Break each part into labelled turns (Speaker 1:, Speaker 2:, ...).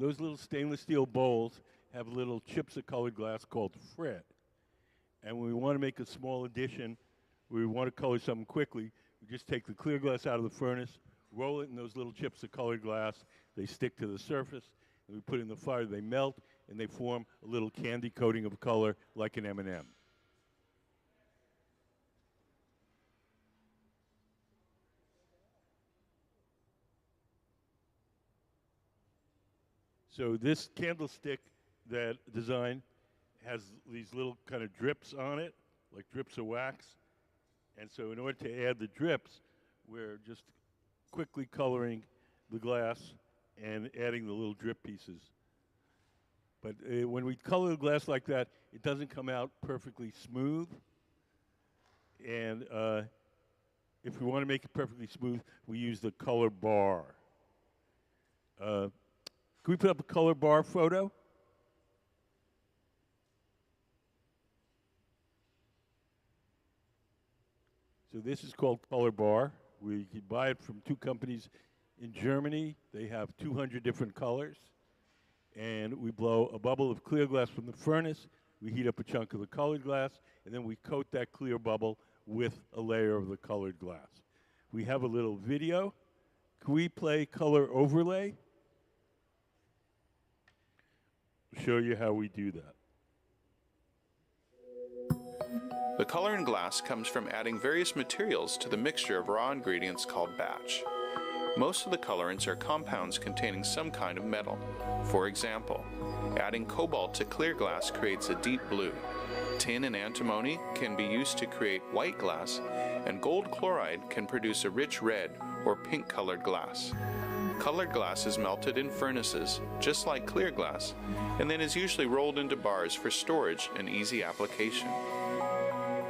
Speaker 1: those little stainless steel bowls have little chips of colored glass called frit. And when we want to make a small addition, we want to color something quickly, we just take the clear glass out of the furnace, roll it in those little chips of colored glass, they stick to the surface, and we put it in the fire, they melt, and they form a little candy coating of color like an M&M. So this candlestick, that design, has these little kind of drips on it, like drips of wax. And so in order to add the drips, we're just quickly coloring the glass and adding the little drip pieces. But when we color the glass like that, it doesn't come out perfectly smooth. And if we want to make it perfectly smooth, we use the color bar. Can we put up a color bar photo? So this is called color bar. We can buy it from two companies in Germany. They have 200 different colors. And we blow a bubble of clear glass from the furnace. We heat up a chunk of the colored glass, and then we coat that clear bubble with a layer of the colored glass. We have a little video. Can we play color overlay? I'll show you how we do that.
Speaker 2: The color in glass comes from adding various materials to the mixture of raw ingredients called batch. Most of the colorants are compounds containing some kind of metal. For example, adding cobalt to clear glass creates a deep blue. Tin and antimony can be used to create white glass, and gold chloride can produce a rich red or pink colored glass. Colored glass is melted in furnaces, just like clear glass, and then is usually rolled into bars for storage and easy application.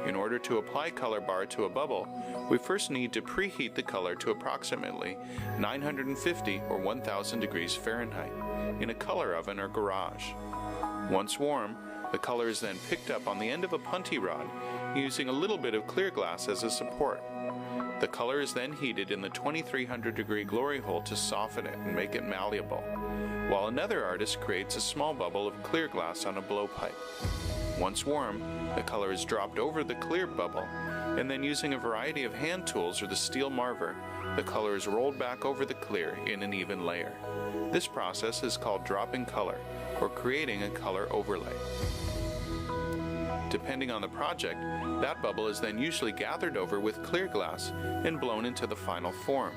Speaker 2: In order to apply color bar to a bubble, we first need to preheat the color to approximately 950 or 1000 degrees Fahrenheit in a color oven or garage. Once warm, the color is then picked up on the end of a punty rod using a little bit of clear glass as a support. The color is then heated in the 2300 degree glory hole to soften it and make it malleable, while another artist creates a small bubble of clear glass on a blowpipe. Once warm, the color is dropped over the clear bubble, and then using a variety of hand tools or the steel marver, the color is rolled back over the clear in an even layer. This process is called dropping color, or creating a color overlay. Depending on the project, that bubble is then usually gathered over with clear glass and blown into the final form.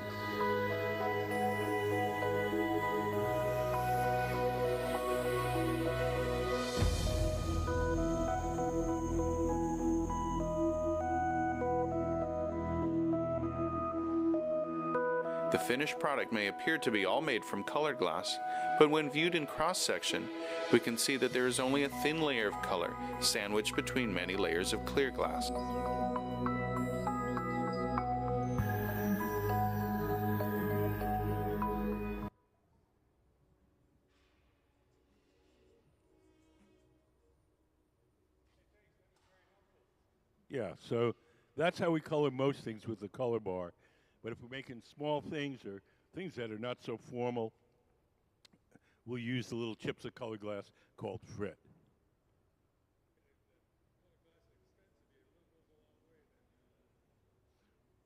Speaker 2: The finished product may appear to be all made from colored glass, but when viewed in cross-section, we can see that there is only a thin layer of color sandwiched between many layers of clear glass.
Speaker 1: Yeah, so that's how we color most things with the color bar. But if we're making small things or things that are not so formal, we'll use the little chips of colored glass called frit.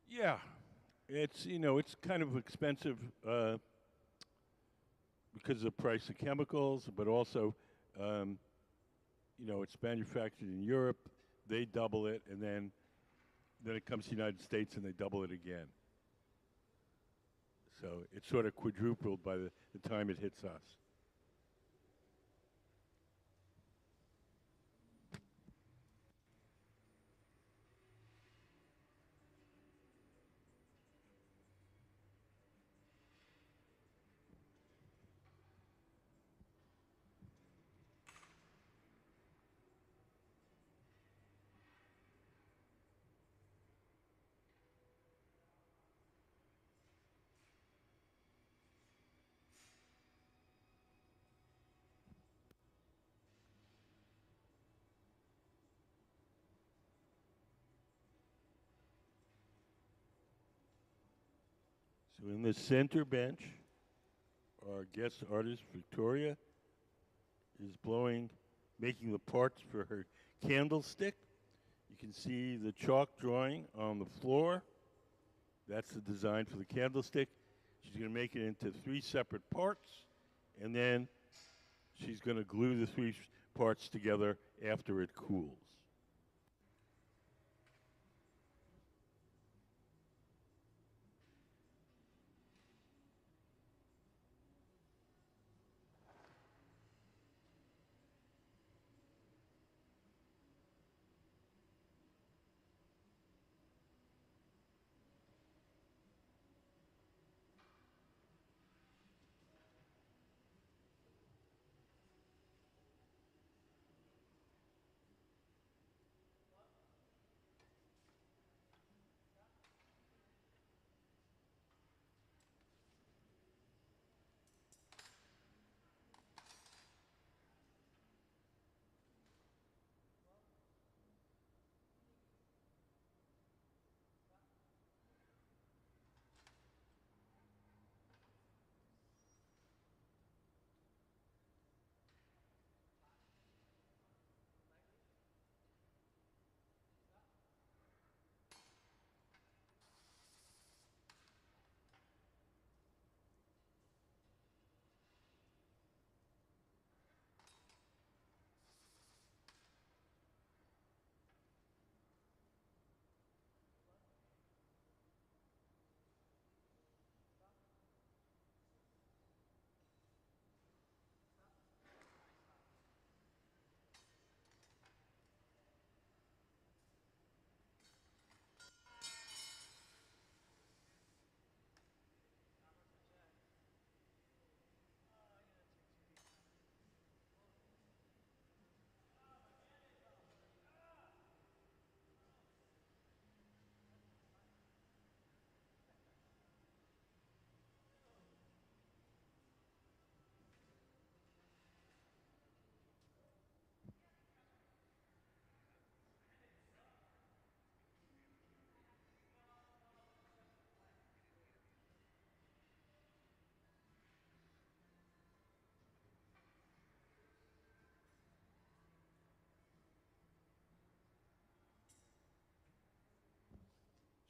Speaker 1: Yeah, it's it's kind of expensive because of the price of chemicals, but also it's manufactured in Europe. They double it, and then it comes to the United States, and they double it again. So it's sort of quadrupled by the time it hits us. So in the center bench our guest artist, Victoria, is making the parts for her candlestick. You can see the chalk drawing on the floor. That's the design for the candlestick. She's going to make it into 3 separate parts, and then she's going to glue the 3 parts together after it cools.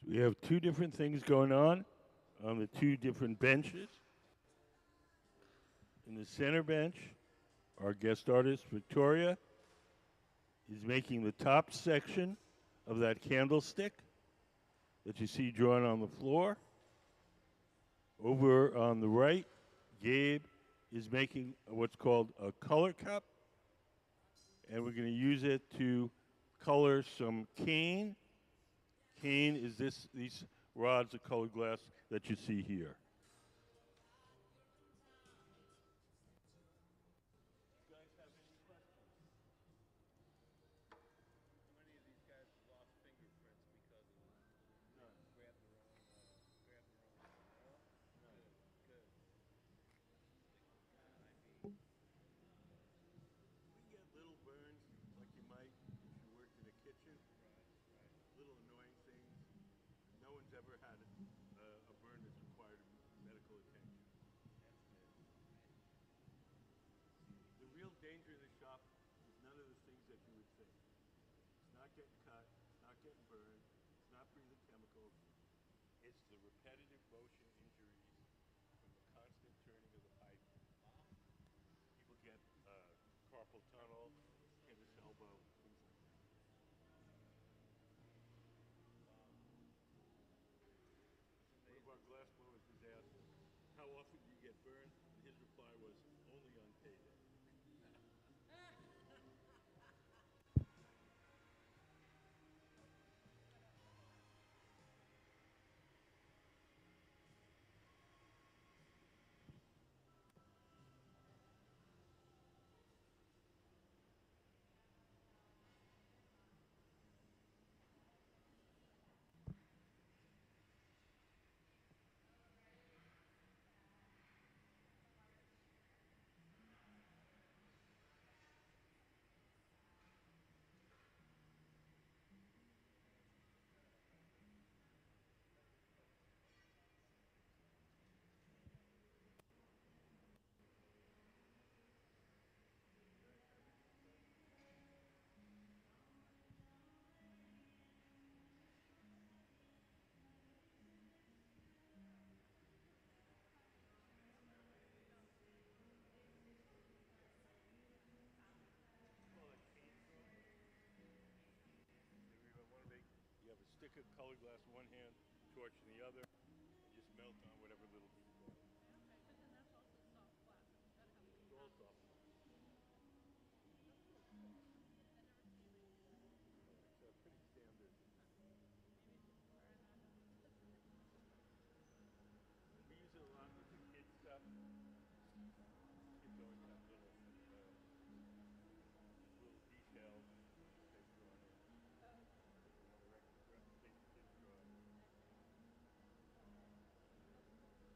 Speaker 1: So we have 2 different things going on the 2 different benches. In the center bench, our guest artist, Victoria, is making the top section of that candlestick that you see drawn on the floor. Over on the right, Gabe is making what's called a color cup, and we're going to use it to color some cane. Cane is these rods of colored glass that you see here. Little burns, like you might if you worked in a kitchen. Little annoying things. No one's ever had a burn that's required medical attention. The real danger in the shop is none of the things that you would think. It's not getting cut, it's not getting burned, it's not breathing chemicals. It's the repetitive motion injuries from the constant turning of the pipe. People get carpal tunnel, tennis elbow, things like that. One of our glass blowers was asked, how often do you get burned? And his reply was, only on payday. stick a colored glass in one hand, torch in the other, and just melt on whatever little detail.
Speaker 3: Okay, but then that's also soft glass. It's got to have
Speaker 1: It's all soft.
Speaker 3: That's cool. I've never seen anything like that.
Speaker 1: Yeah, it's pretty standard.
Speaker 3: Maybe people are adapting.
Speaker 1: We use it a lot with the kids stuff. Kids always have little, just little details that they've drawn in
Speaker 3: Oh, okay.
Speaker 1: that they want to replicate the kids' drawing.
Speaker 3: That's cool.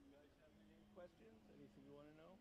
Speaker 1: You guys have any questions? Anything you want to know?